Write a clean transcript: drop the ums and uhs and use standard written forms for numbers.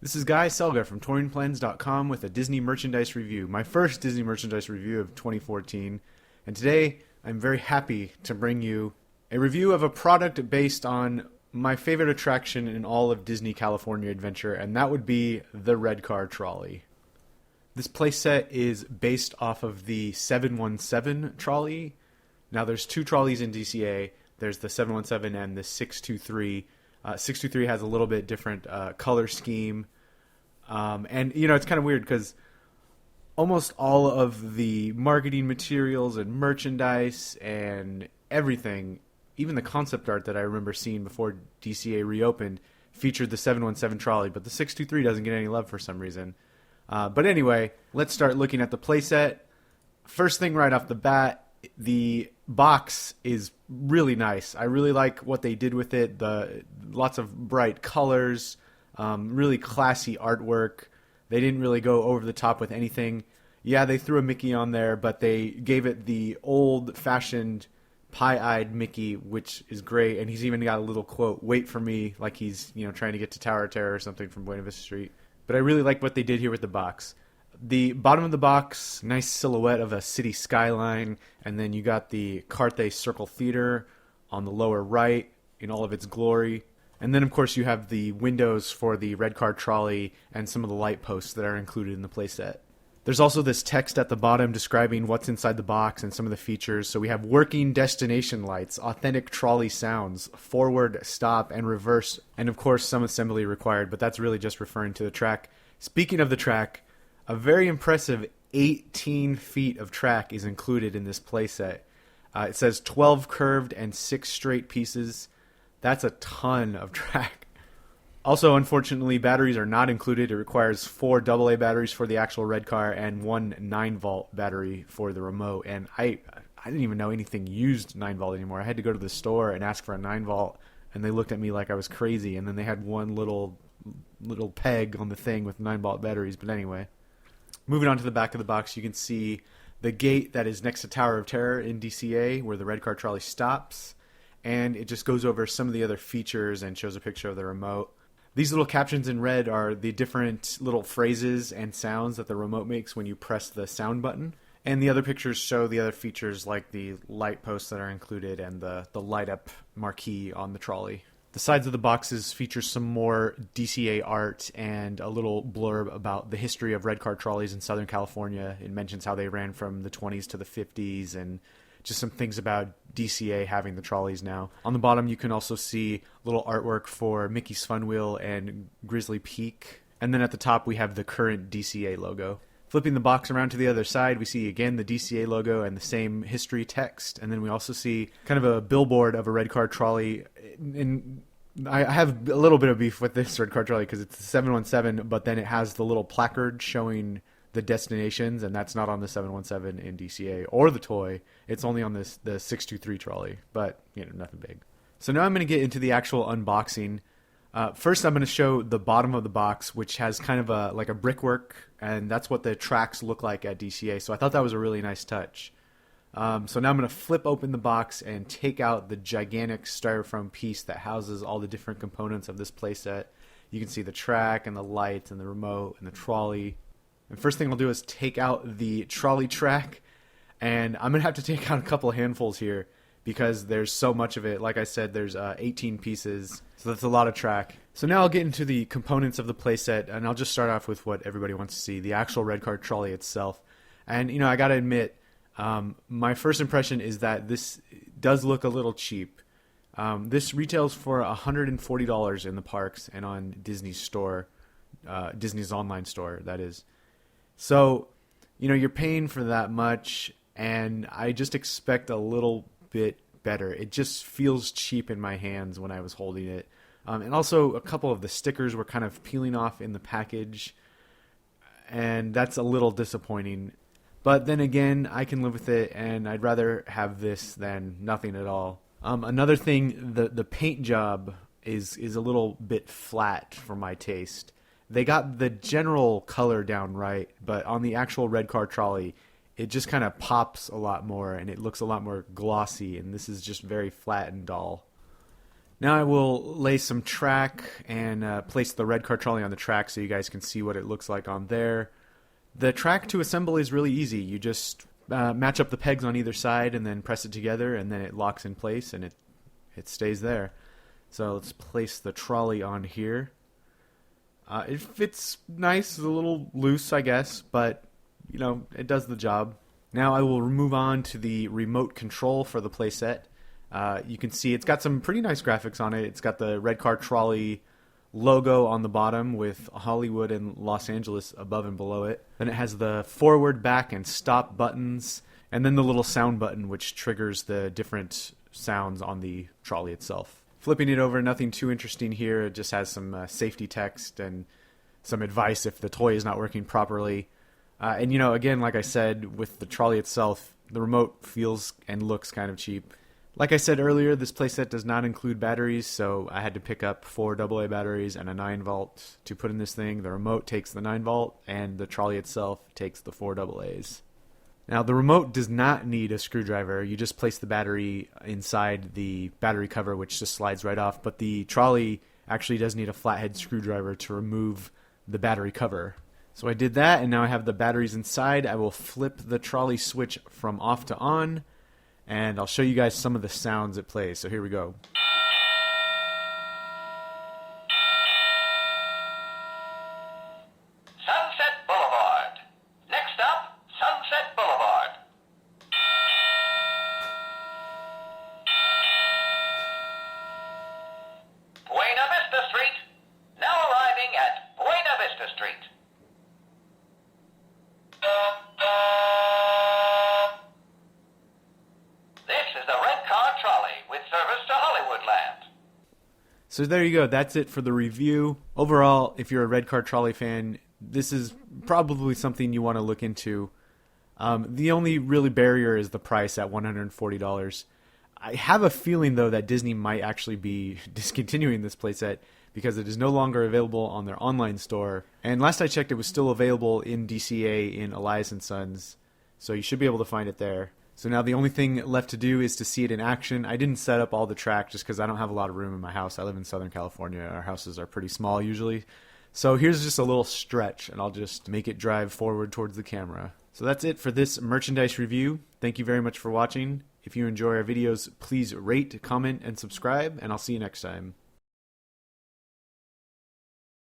This is Guy Selga from touringplans.com with a Disney merchandise review, my first Disney merchandise review of 2014. And today I'm very happy to bring you a review of a product based on my favorite attraction in all of Disney California Adventure, and that would be the Red Car Trolley. This playset is based off of the 717 trolley. Now there's two trolleys in DCA. There's the 717 and the 623. 623 has a little bit different color scheme. And, you know, it's kind of weird because almost all of the marketing materials and merchandise and everything, even the concept art that I remember seeing before DCA reopened, featured the 717 trolley, but the 623 doesn't get any love for some reason. But anyway, let's start looking at the playset. First thing right off the bat, the box is really nice. I really like what they did with it. Lots of bright colors, really classy artwork. They didn't really go over the top with anything. Yeah, they threw a Mickey on there, but they gave it the old-fashioned pie-eyed Mickey, which is great. And he's even got a little quote, "Wait for me," like he's, you know, trying to get to Tower of Terror or something from Buena Vista Street. But I really like what they did here with the box. The bottom of the box, nice silhouette of a city skyline, and then you got the Carthay Circle Theater on the lower right in all of its glory. And then, of course, you have the windows for the Red Car Trolley and some of the light posts that are included in the playset. There's also this text at the bottom describing what's inside the box and some of the features. So we have working destination lights, authentic trolley sounds, forward, stop, and reverse, and of course some assembly required, but that's really just referring to the track. Speaking of the track, a very impressive 18 feet of track is included in this playset. It says 12 curved and 6 straight pieces. That's a ton of track. Also, unfortunately, batteries are not included. It requires 4 AA batteries for the actual red car and 1 9-volt battery for the remote. And I didn't even know anything used 9-volt anymore. I had to go to the store and ask for a 9-volt, and they looked at me like I was crazy. And then they had one little peg on the thing with 9-volt batteries. But anyway, moving on to the back of the box, you can see the gate that is next to Tower of Terror in DCA, where the Red Car Trolley stops. And it just goes over some of the other features and shows a picture of the remote. These little captions in red are the different little phrases and sounds that the remote makes when you press the sound button. And the other pictures show the other features like the light posts that are included and the light up marquee on the trolley. The sides of the boxes feature some more DCA art and a little blurb about the history of red car trolleys in Southern California. It mentions how they ran from the 20s to the 50s and just some things about DCA having the trolleys now. On the bottom, you can also see little artwork for Mickey's Fun Wheel and Grizzly Peak. And then at the top, we have the current DCA logo. Flipping the box around to the other side, we see again the DCA logo and the same history text. And then we also see kind of a billboard of a red car trolley. And I have a little bit of beef with this red car trolley because it's the 717, but then it has the little placard showing the destinations, and that's not on the 717 in DCA or the toy. It's only on the 623 trolley, but you know, nothing big. So now I'm going to get into the actual unboxing. First, I'm going to show the bottom of the box, which has kind of like a brickwork, and that's what the tracks look like at DCA. So I thought that was a really nice touch. So now I'm going to flip open the box and take out the gigantic styrofoam piece that houses all the different components of this playset. You can see the track and the lights and the remote and the trolley. And first thing I'll do is take out the trolley track, and I'm going to have to take out a couple handfuls here because there's so much of it. Like I said, there's 18 pieces, so that's a lot of track. So now I'll get into the components of the playset, and I'll just start off with what everybody wants to see, the actual red car trolley itself. And, you know, I got to admit, my first impression is that this does look a little cheap. This retails for $140 in the parks and on Disney's store, Disney's online store, that is. So, you know, you're paying for that much, and I just expect a little bit better. It just feels cheap in my hands when I was holding it. And also, a couple of the stickers were kind of peeling off in the package, and that's a little disappointing. But then again, I can live with it, and I'd rather have this than nothing at all. Another thing, the paint job is a little bit flat for my taste. They got the general color down right, but on the actual red car trolley, it just kind of pops a lot more, and it looks a lot more glossy, and this is just very flat and dull. Now I will lay some track and place the red car trolley on the track so you guys can see what it looks like on there. The track to assemble is really easy. You just match up the pegs on either side and then press it together, and then it locks in place and it stays there. So let's place the trolley on here. It fits nice, a little loose I guess, but you know, it does the job. Now I will move on to the remote control for the playset. You can see it's got some pretty nice graphics on it. It's got the red car trolley logo on the bottom with Hollywood and Los Angeles above and below it. Then it has the forward, back, and stop buttons, and then the little sound button which triggers the different sounds on the trolley itself. Flipping it over, nothing too interesting here. It just has some safety text and some advice if the toy is not working properly. And you know, again, like I said, with the trolley itself, the remote feels and looks kind of cheap. Like I said earlier, this playset does not include batteries, so I had to pick up 4 AA batteries and a 9-volt to put in this thing. The remote takes the 9-volt, and the trolley itself takes the 4 AAs. Now, the remote does not need a screwdriver. You just place the battery inside the battery cover, which just slides right off. But the trolley actually does need a flathead screwdriver to remove the battery cover. So I did that, and now I have the batteries inside. I will flip the trolley switch from off to on, and I'll show you guys some of the sounds it plays. So here we go. Sunset Boulevard. Next up, Sunset Boulevard. Buena Vista Street. Now arriving at Buena Vista Street. This is the red car trolley with service to Hollywoodland. So there you go. That's it for the review. Overall, if you're a red car trolley fan, this is probably something you want to look into. The only really barrier is the price at $140. I have a feeling, though, that Disney might actually be discontinuing this playset because it is no longer available on their online store. And last I checked, it was still available in DCA in Elias & Sons, so you should be able to find it there. So now the only thing left to do is to see it in action. I didn't set up all the track just because I don't have a lot of room in my house. I live in Southern California. Our houses are pretty small usually. So here's just a little stretch, and I'll just make it drive forward towards the camera. So that's it for this merchandise review. Thank you very much for watching. If you enjoy our videos, please rate, comment, and subscribe, and I'll see you next time.